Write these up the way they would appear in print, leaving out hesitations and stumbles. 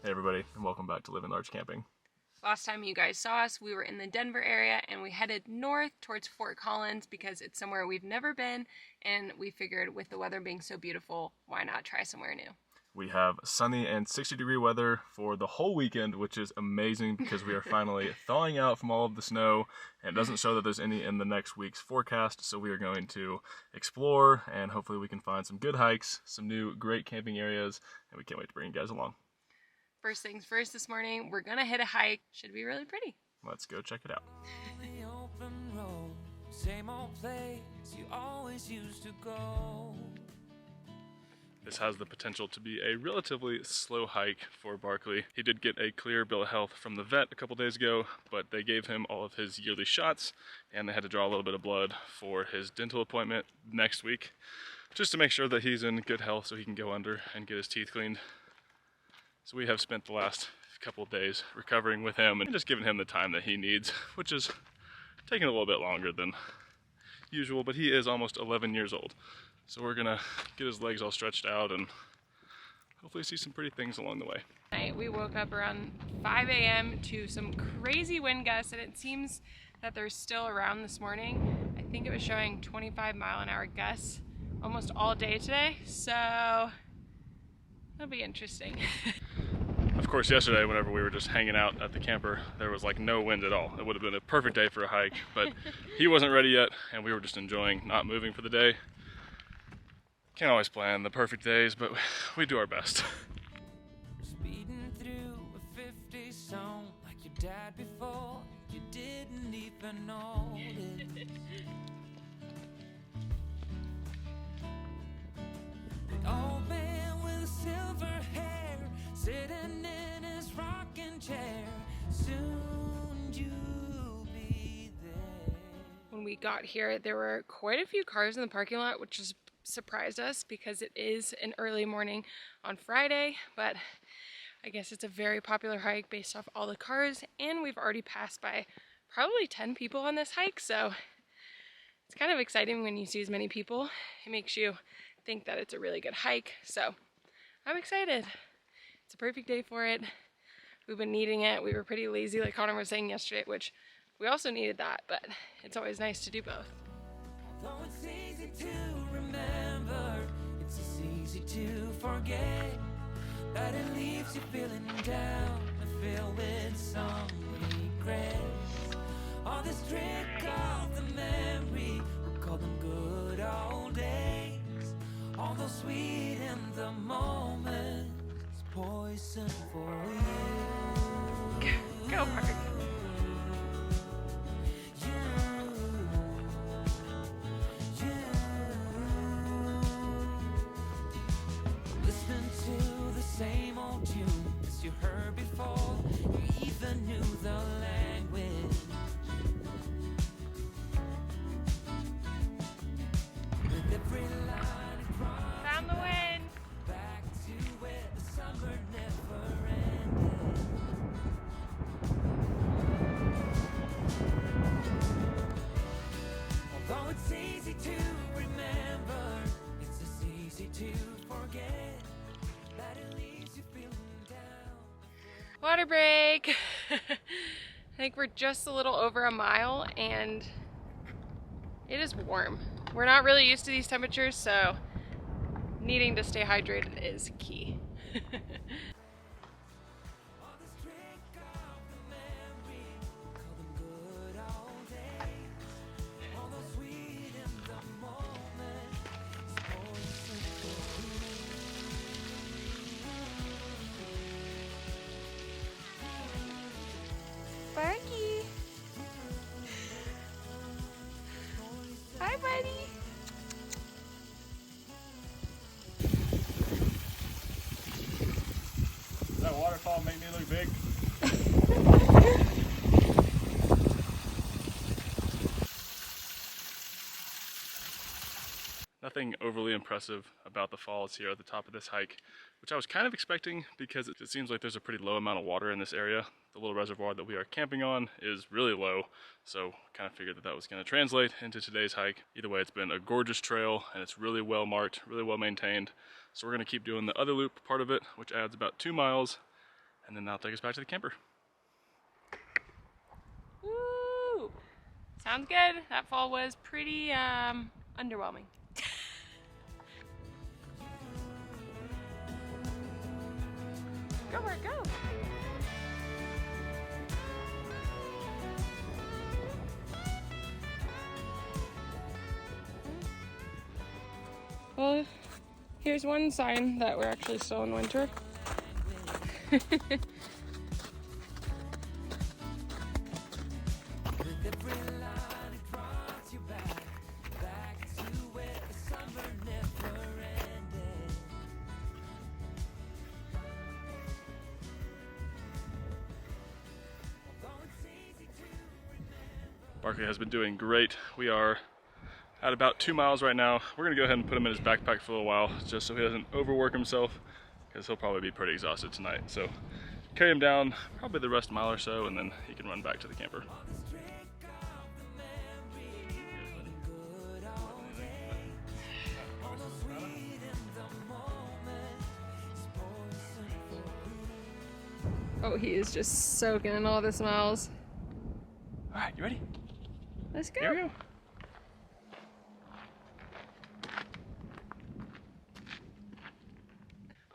Hey everybody, and welcome back to Living Large Camping. Last time you guys saw us, we were in the Denver area and we headed north towards Fort Collins because it's somewhere we've never been, and we figured with the weather being so beautiful, why not try somewhere new? We have sunny and 60-degree weather for the whole weekend, which is amazing because we are finally thawing out from all of the snow, and it doesn't show that there's any in the next week's forecast, so we are going to explore and hopefully we can find some good hikes, some new great camping areas, and we can't wait to bring you guys along. First things first, this morning we're gonna hit a hike. Should be really pretty. Let's go check it out. The open road, same old place you always used to go. This has the potential to be a relatively slow hike for Barkley. He did get a clear bill of health from the vet a couple days ago, but they gave him all of his yearly shots and they had to draw a little bit of blood for his dental appointment next week, just to make sure that he's in good health so he can go under and get his teeth cleaned. So we have spent the last couple of days recovering with him and just giving him the time that he needs, which is taking a little bit longer than usual, but he is almost 11 years old. So we're gonna get his legs all stretched out and hopefully see some pretty things along the way. We woke up around 5 a.m. to some crazy wind gusts, and it seems that they're still around this morning. I think it was showing 25-mile-an-hour gusts almost all day today, so that'll be interesting. Of course, yesterday, whenever we were just hanging out at the camper, there was like no wind at all. It would have been a perfect day for a hike, but he wasn't ready yet, and we were just enjoying not moving for the day. Can't always plan the perfect days, but we do our best. Speeding through a 50 song like your dad before, you didn't even notice. The old man with silver hair sitting in his rocking chair, soon you'll be there. When we got here, there were quite a few cars in the parking lot, which just surprised us because it is an early morning on Friday, but I guess it's a very popular hike based off all the cars, and we've already passed by probably 10 people on this hike, so it's kind of exciting when you see as many people. It makes you think that it's a really good hike, so I'm excited. It's a perfect day for it. We've been needing it. We were pretty lazy, like Connor was saying yesterday, which we also needed that, but it's always nice to do both. Though it's easy to remember, it's as easy to forget that it leaves you feeling down and filled with some regrets. All this trick of the memory, we'll call them good old days. Although sweet in the moment, it's poison for you. Go, Mark. Same old tune as you heard before, you even knew the language. With every line across, Found the wind. back to where the summer never ended. Although it's easy to remember, it's as easy to forget. Water break. I think we're just a little over a mile and it is warm. We're not really used to these temperatures, so needing to stay hydrated is key. Barky. Hi, buddy. Does that waterfall make me look big? Nothing overly impressive about the falls here at the top of this hike, which I was kind of expecting because it seems like there's a pretty low amount of water in this area. The little reservoir that we are camping on is really low, so kind of figured that that was going to translate into today's hike. Either way, it's been a gorgeous trail and it's really well marked, really well maintained. So we're going to keep doing the other loop part of it, which adds about 2 miles, and then that'll take us back to the camper. Woo! Sounds good. That fall was pretty underwhelming. Go for it, go! Well, here's one sign that we're actually still in winter. Barkley has been doing great. We are at about 2 miles right now. We're gonna go ahead and put him in his backpack for a little while, just so he doesn't overwork himself, because he'll probably be pretty exhausted tonight. So carry him down probably the rest mile or so, and then he can run back to the camper. Oh, he is just soaking in all the smells. All right, you ready? Let's go. Here we go.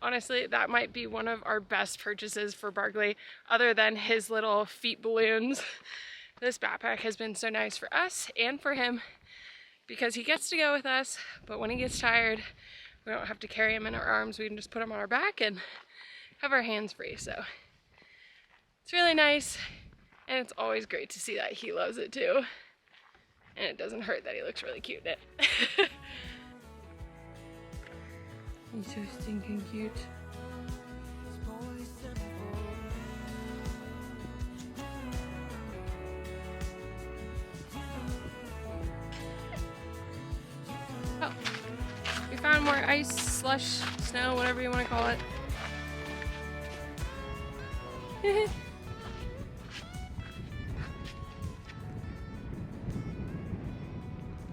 Honestly, that might be one of our best purchases for Barkley, other than his little feet balloons. This backpack has been so nice for us and for him, because he gets to go with us, but when he gets tired, we don't have to carry him in our arms. We can just put him on our back and have our hands free. So it's really nice, and it's always great to see that he loves it too. And it doesn't hurt that he looks really cute in it. He's so stinking cute. Oh, we found more ice, slush, snow, whatever you want to call it.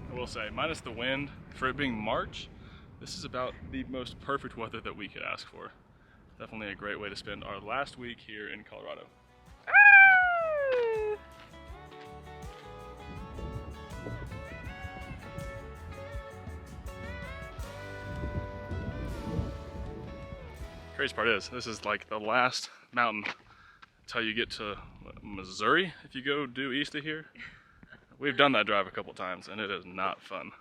I will say, minus the wind, for it being March, this is about the most perfect weather that we could ask for. Definitely a great way to spend our last week here in Colorado. Ah! Crazy part is, this is like the last mountain until you get to Missouri, if you go due east of here. We've done that drive a couple times, and it is not fun.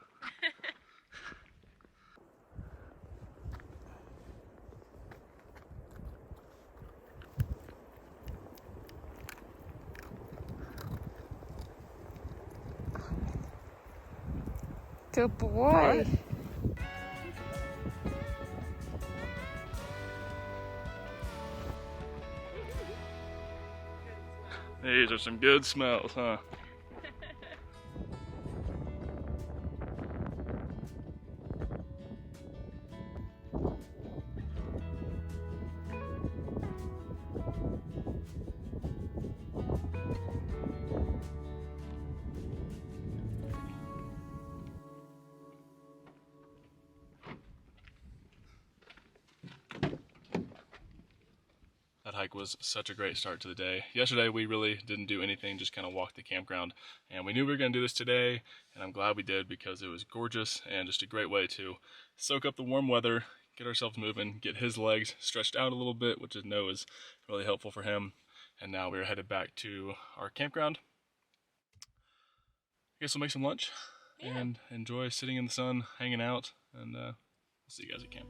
Good boy. These are some good smells, huh? That hike was such a great start to the day. Yesterday we really didn't do anything, just kind of walked the campground, and we knew we were going to do this today, and I'm glad we did because it was gorgeous and just a great way to soak up the warm weather, get ourselves moving, get his legs stretched out a little bit, which I know is really helpful for him. And now we're headed back to our campground. I guess we'll make some lunch and enjoy sitting in the sun, hanging out, and we'll see you guys at camp.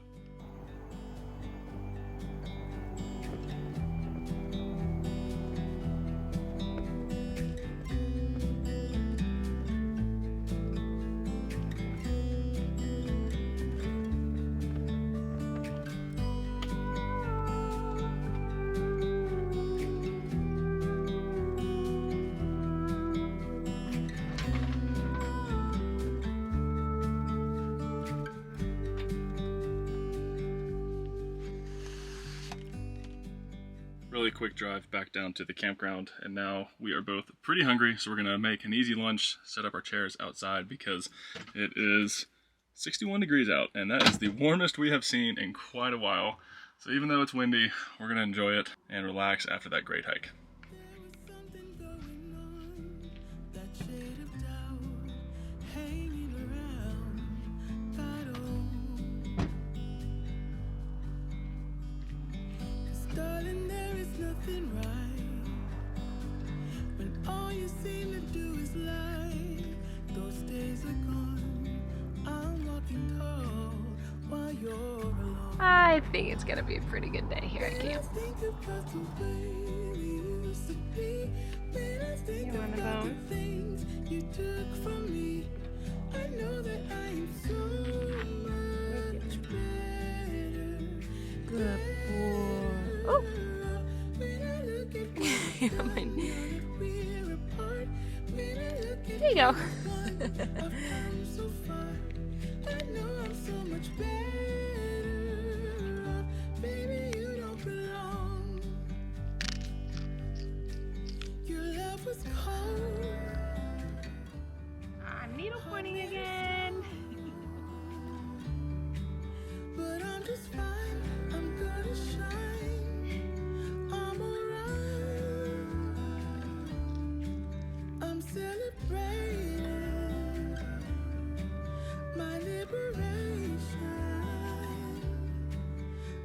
Really quick drive back down to the campground, and now we are both pretty hungry, so we're gonna make an easy lunch, set up our chairs outside because it is 61 degrees out, and that is the warmest we have seen in quite a while. So even though it's windy, we're gonna enjoy it and relax after that great hike. Darling, there is nothing right when all you seem to do is lie. Those days are gone. I'm walking tall while you're alone. I think it's gonna be a pretty good day here at camp. Think about the way we used to be. When I think You want a about the bone? things you took from me, I know that I am so much better. Good boy. Oh! There you go. Needle pointing again. But I'm just fine, I'm gonna shine, I'm alright, I'm celebrating my liberation,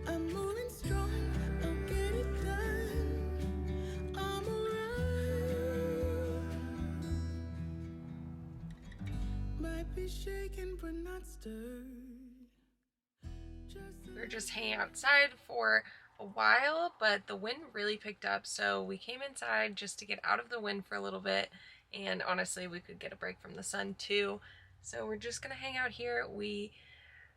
I'm moving strong, I'll get it done, I'm alright, might be shaken but not stirred. We were just hanging outside for a while, but the wind really picked up, so we came inside just to get out of the wind for a little bit, and honestly we could get a break from the sun too. So we're just gonna hang out here. We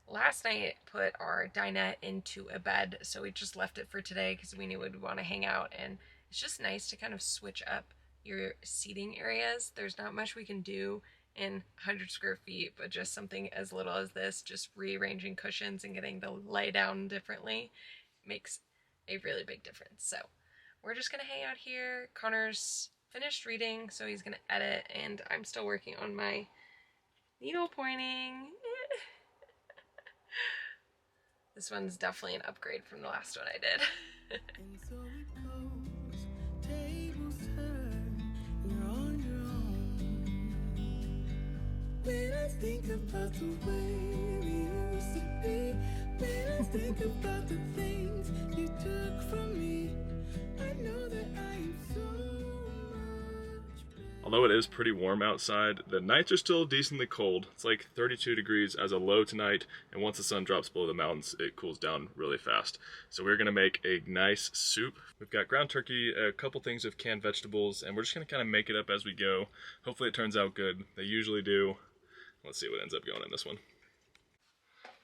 last night put our dinette into a bed, so we just left it for today because we knew we'd want to hang out, and it's just nice to kind of switch up your seating areas. There's not much we can do in 100 square feet, but just something as little as this, just rearranging cushions and getting to lay down differently makes a really big difference. So we're just gonna hang out here. Connor's finished reading, so he's gonna edit, and I'm still working on my needle pointing. This one's definitely an upgrade from the last one I did. And so it goes, tables turn, you're on your own. When I think about the way we used to be, when I think about the things you took from me, I know that I am so much better. Although it is pretty warm outside, the nights are still decently cold. It's like 32 degrees as a low tonight, and once the sun drops below the mountains, it cools down really fast. So we're gonna make a nice soup. We've got ground turkey, a couple things of canned vegetables, and we're just gonna kind of make it up as we go. Hopefully it turns out good. They usually do. Let's see what ends up going in this one.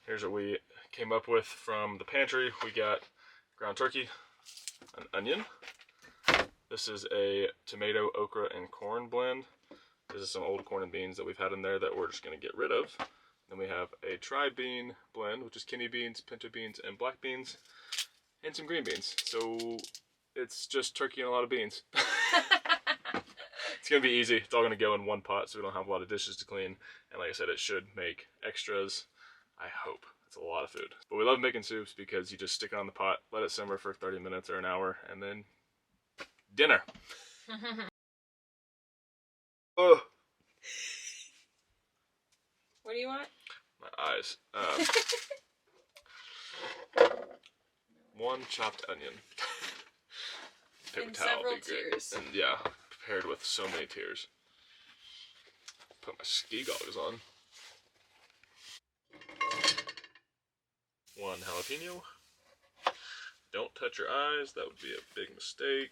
Here's what we came up with from the pantry. We got ground turkey, an onion. This is a tomato, okra, and corn blend. This is some old corn and beans that we've had in there that we're just gonna get rid of. Then we have a tri-bean blend, which is kidney beans, pinto beans, and black beans, and some green beans. So it's just turkey and a lot of beans. It's gonna be easy. It's all gonna go in one pot, so we don't have a lot of dishes to clean. And like I said, it should make extras. I hope. It's a lot of food. But we love making soups because you just stick it on the pot, let it simmer for 30 minutes or an hour, and then dinner. Oh, What do you want? my eyes. One chopped onion. Paper And towel several would be great. tears. And yeah, prepared with so many tears. Put my ski goggles on. One jalapeno. Don't touch your eyes, that would be a big mistake.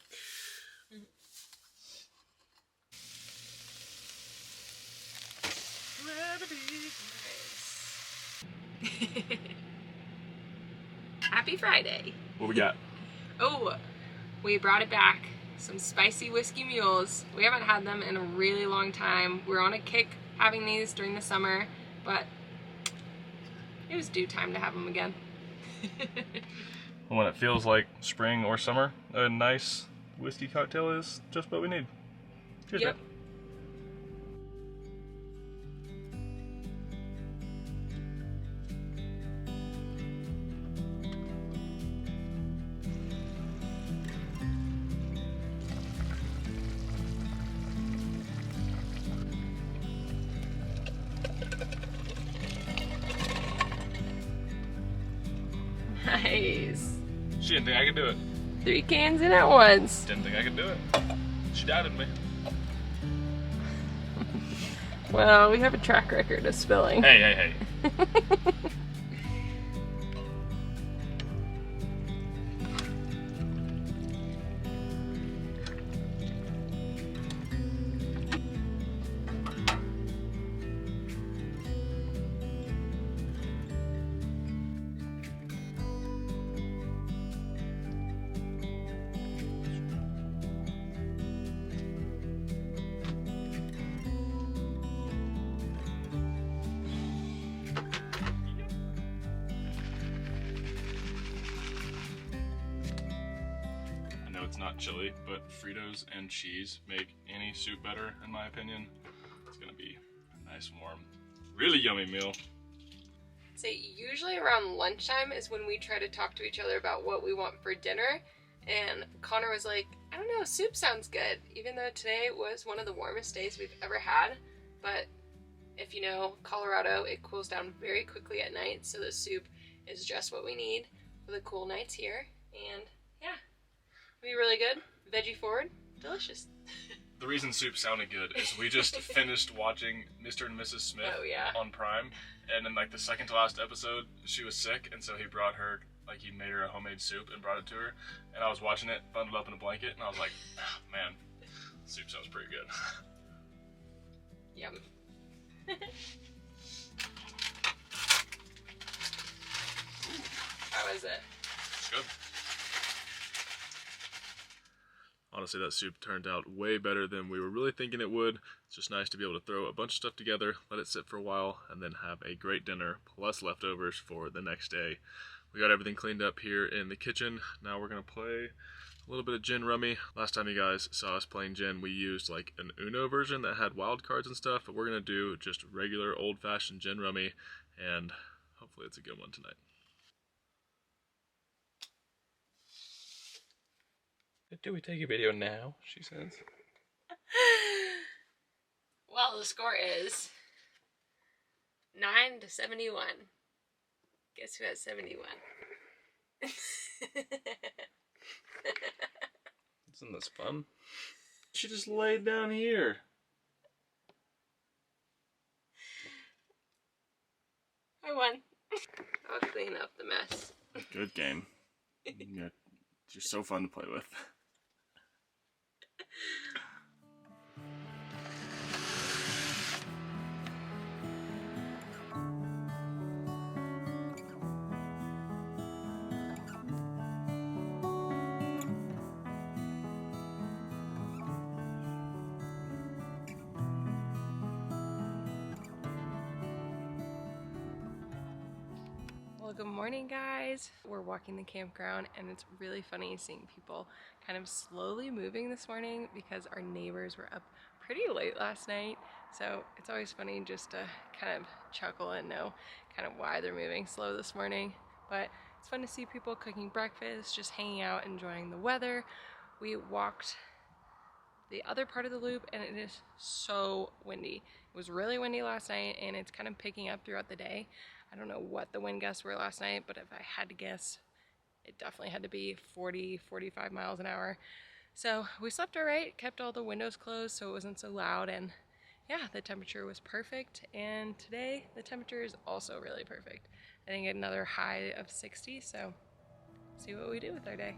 Happy Friday. What we got? Oh, we brought it back. Some spicy whiskey mules. We haven't had them in a really long time. We're on a kick having these during the summer, but it was due time to have them again. When it feels like spring or summer, a nice whiskey cocktail is just what we need. Cheers, Yep. man. Nice. She didn't think I could do it. 3 cans in at once. Didn't think I could do it. She doubted me. Well, we have a track record of spilling. Hey, hey, hey. It's not chili, but Fritos and cheese make any soup better, in my opinion. It's gonna be a nice, warm, really yummy meal. So usually around lunchtime is when we try to talk to each other about what we want for dinner. And Connor was like, I don't know, soup sounds good. Even though today was one of the warmest days we've ever had. But if you know Colorado, it cools down very quickly at night. So the soup is just what we need for the cool nights here. And yeah. Be really good, veggie forward, delicious. The reason soup sounded good is we just finished watching Mr. and Mrs. Smith on Prime, and in like the second to last episode, she was sick, and so he brought her, like he made her a homemade soup and brought it to her, and I was watching it bundled up in a blanket, and I was like, oh, man, soup sounds pretty good. Yum. How is it? It's good. Honestly, that soup turned out way better than we were really thinking it would. It's just nice to be able to throw a bunch of stuff together, let it sit for a while, and then have a great dinner plus leftovers for the next day. We got everything cleaned up here in the kitchen. Now we're going to play a little bit of gin rummy. Last time you guys saw us playing gin, we used like an Uno version that had wild cards and stuff, but we're going to do just regular old-fashioned gin rummy, and hopefully it's a good one tonight. Do we take a video now? She says. Well, the score is 9-71. Guess who has 71? Isn't this fun? She just laid down here. I won. I'll clean up the mess. Good game. You're so fun to play with. Well, good morning, guys. We're walking the campground, and it's really funny seeing people kind of slowly moving this morning because our neighbors were up pretty late last night. So it's always funny just to kind of chuckle and know kind of why they're moving slow this morning. But it's fun to see people cooking breakfast, just hanging out, enjoying the weather. We walked the other part of the loop, and it is so windy. It was really windy last night, and it's kind of picking up throughout the day. I don't know what the wind gusts were last night, but if I had to guess, it definitely had to be 40, 45 miles an hour. So we slept all right, kept all the windows closed so it wasn't so loud, and yeah, the temperature was perfect. And today, the temperature is also really perfect. I think another high of 60, so see what we do with our day.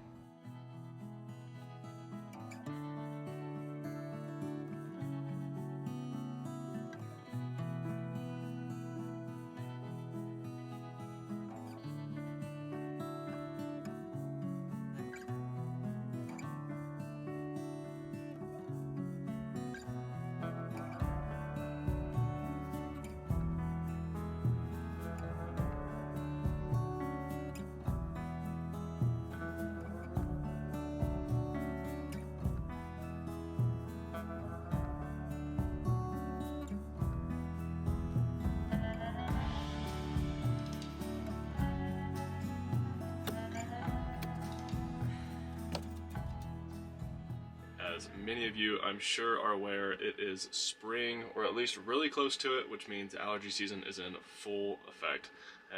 As many of you, I'm sure, are aware, it is spring, or at least really close to it, which means allergy season is in full effect.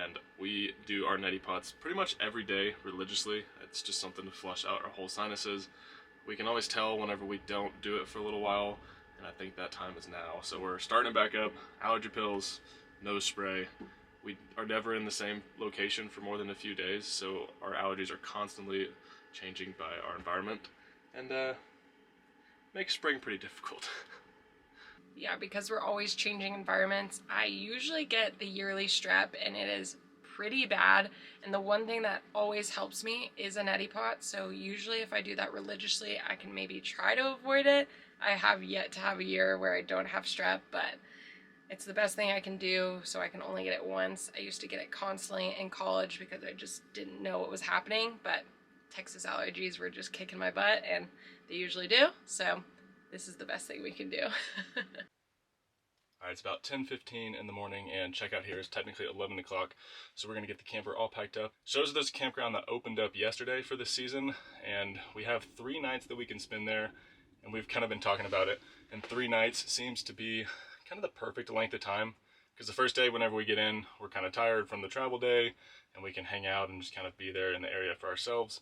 and we do our neti pots pretty much every day religiously. It's just something to flush out our whole sinuses. We can always tell whenever we don't do it for a little while, and I think that time is now. So we're starting it back up. Allergy pills, nose spray. We are never in the same location for more than a few days, so our allergies are constantly changing by our environment, and makes spring pretty difficult. Yeah, because we're always changing environments, I usually get the yearly strep, and it is pretty bad. And the one thing that always helps me is a neti pot. So usually if I do that religiously, I can maybe try to avoid it. I have yet to have a year where I don't have strep, but it's the best thing I can do, so I can only get it once. I used to get it constantly in college because I just didn't know what was happening, but Texas allergies were just kicking my butt, and they usually do, so this is the best thing we can do. Alright, it's about 10:15 in the morning, and checkout here is technically 11 o'clock, so we're going to get the camper all packed up. Shows that there's a campground that opened up yesterday for this season, and we have 3 nights that we can spend there, and we've kind of been talking about it, and 3 nights seems to be kind of the perfect length of time, because the first day, whenever we get in, we're kind of tired from the travel day, and we can hang out and just kind of be there in the area for ourselves.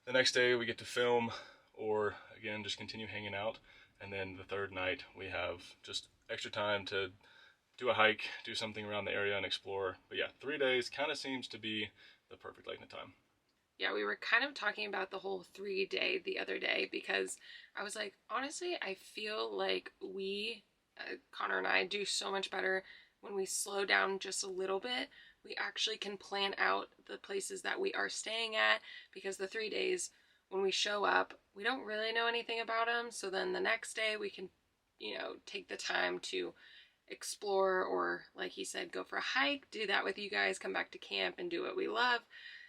The next day, we get to film, or again, just continue hanging out, and then the third night, we have just extra time to do a hike, do something around the area and explore. But yeah, 3 days kind of seems to be the perfect length of time. Yeah, we were kind of talking about the whole 3-day the other day, because I was like, honestly, I feel like we, Connor and I, do so much better when we slow down just a little bit. We actually can plan out the places that we are staying at, because the 3 days, when we show up, we don't really know anything about them. So then the next day we can, take the time to explore, or like he said, go for a hike, do that with you guys, come back to camp and do what we love.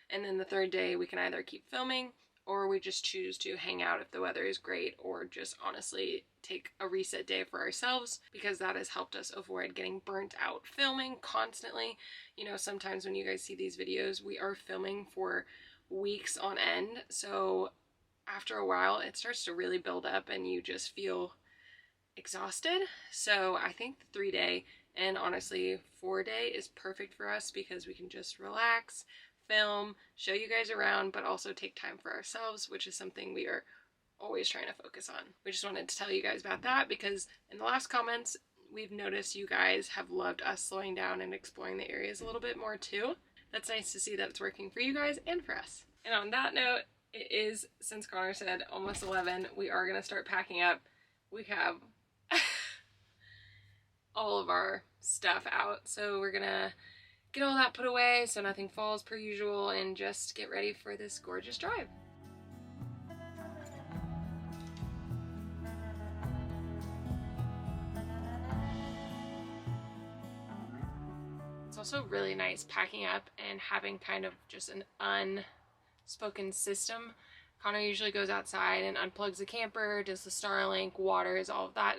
And then the third day we can either keep filming, or we just choose to hang out if the weather is great, or just honestly take a reset day for ourselves, because that has helped us avoid getting burnt out filming constantly. Sometimes when you guys see these videos, we are filming for weeks on end, so after a while it starts to really build up and you just feel exhausted. So I think the 3-day, and honestly 4-day, is perfect for us, because we can just relax, film, show you guys around, but also take time for ourselves, which is something we are always trying to focus on. We just wanted to tell you guys about that, because in the last comments we've noticed you guys have loved us slowing down and exploring the areas a little bit more too. That's nice to see that it's working for you guys and for us. And on that note, it is, since Connor said, almost 11. We are going to start packing up. We have all of our stuff out, so we're going to get all that put away so nothing falls per usual, and just get ready for this gorgeous drive. It's also really nice packing up and having kind of just an unspoken system. Connor usually goes outside and unplugs the camper, does the Starlink, waters, all of that,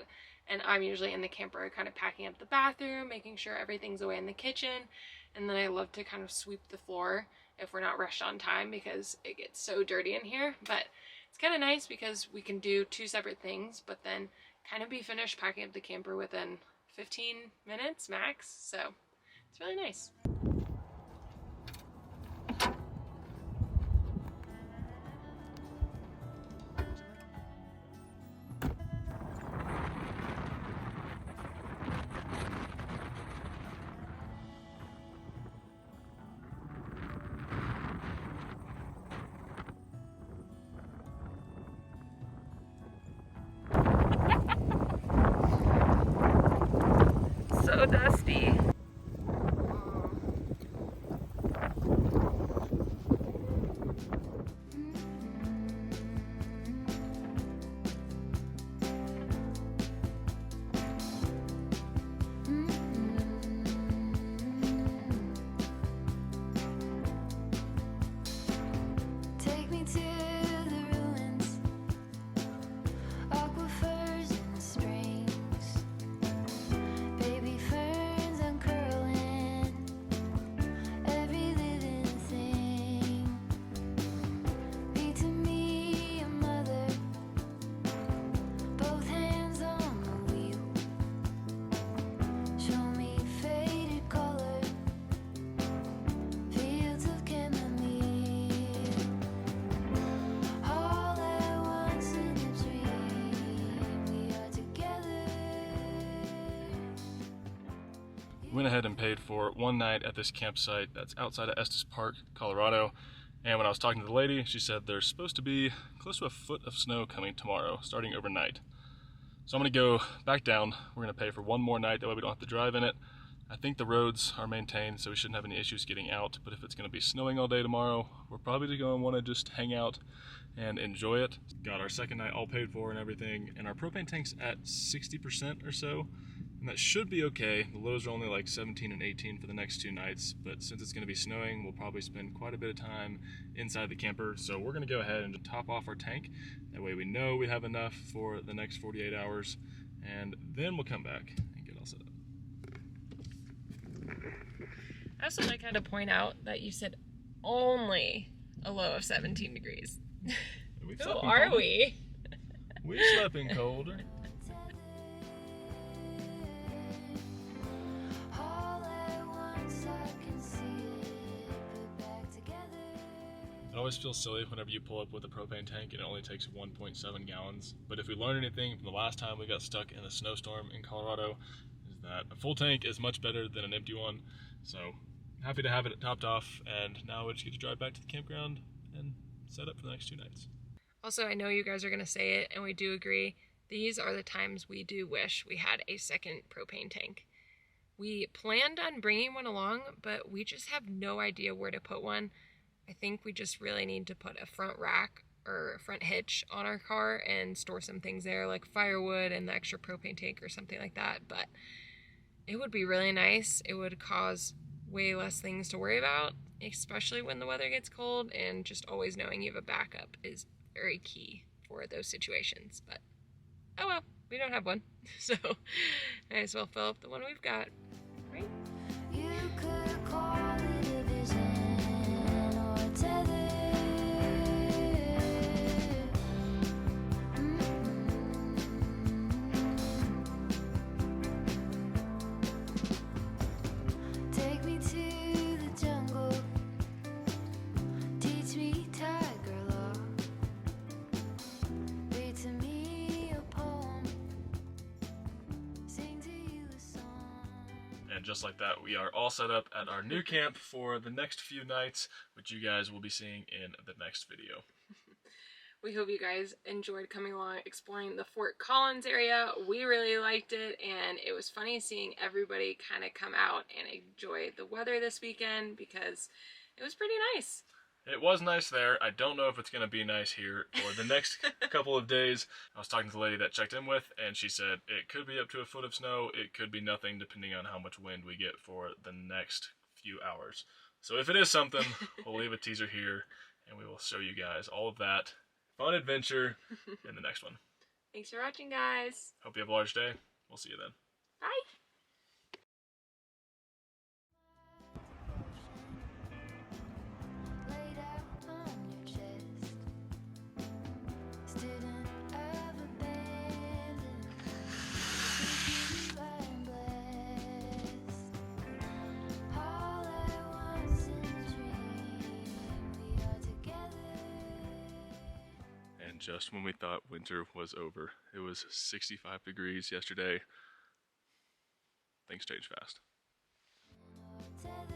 and I'm usually in the camper kind of packing up the bathroom, making sure everything's away in the kitchen, and then I love to kind of sweep the floor if we're not rushed on time, because it gets so dirty in here. But it's kind of nice because we can do 2 separate things, but then kind of be finished packing up the camper within 15 minutes max, so it's really nice. So dusty. Take me to the ruins, aquifers and springs, baby ferns and went ahead and paid for one night at this campsite that's outside of Estes Park, Colorado. And when I was talking to the lady, she said there's supposed to be close to a foot of snow coming tomorrow, starting overnight. So I'm gonna go back down. We're gonna pay for one more night, that way we don't have to drive in it. I think the roads are maintained, so we shouldn't have any issues getting out. But if it's gonna be snowing all day tomorrow, we're probably gonna wanna just hang out and enjoy it. Got our second night all paid for and everything, and our propane tank's at 60% or so. And that should be okay. The lows are only like 17 and 18 for the next 2 nights, but since it's gonna be snowing, we'll probably spend quite a bit of time inside the camper. So we're gonna go ahead and top off our tank. That way we know we have enough for the next 48 hours, and then we'll come back and get all set up. I also like how to point out that you said only a low of 17 degrees. Who are we? We slept in colder. It always feels silly whenever you pull up with a propane tank and it only takes 1.7 gallons. But if we learned anything from the last time we got stuck in a snowstorm in Colorado, is that a full tank is much better than an empty one. So happy to have it topped off, and now we just get to drive back to the campground and set up for the next 2 nights. Also, I know you guys are going to say it, and we do agree. These are the times we do wish we had a second propane tank. We planned on bringing one along, but we just have no idea where to put one. I think we just really need to put a front rack or a front hitch on our car and store some things there, like firewood and the extra propane tank or something like that. But it would be really nice. It would cause way less things to worry about, especially when the weather gets cold, and just always knowing you have a backup is very key for those situations. But oh well, we don't have one, so might as well fill up the one we've got, right? You could call it a vision or a tether. Take me to the jungle, teach me tiger law, read to me a poem, sing to you a song. And just like that, we are all set up at our new camp for the next few nights, which you guys will be seeing in the next video. We hope you guys enjoyed coming along exploring the Fort Collins area. We really liked it, and it was funny seeing everybody kind of come out and enjoy the weather this weekend because it was pretty nice. It was nice there. I don't know if it's going to be nice here for the next couple of days. I was talking to the lady that checked in with, and she said it could be up to a foot of snow. It could be nothing depending on how much wind we get for the next few hours. So if it is something, we'll leave a teaser here, and we will show you guys all of that fun adventure in the next one. Thanks for watching, guys. Hope you have a large day. We'll see you then. Bye. Laid out on your chest, student of abandon, you I'm blessed. All at once in a dream, we are together. And just when we thought winter was over, it was 65 degrees yesterday. Things change fast. Tether.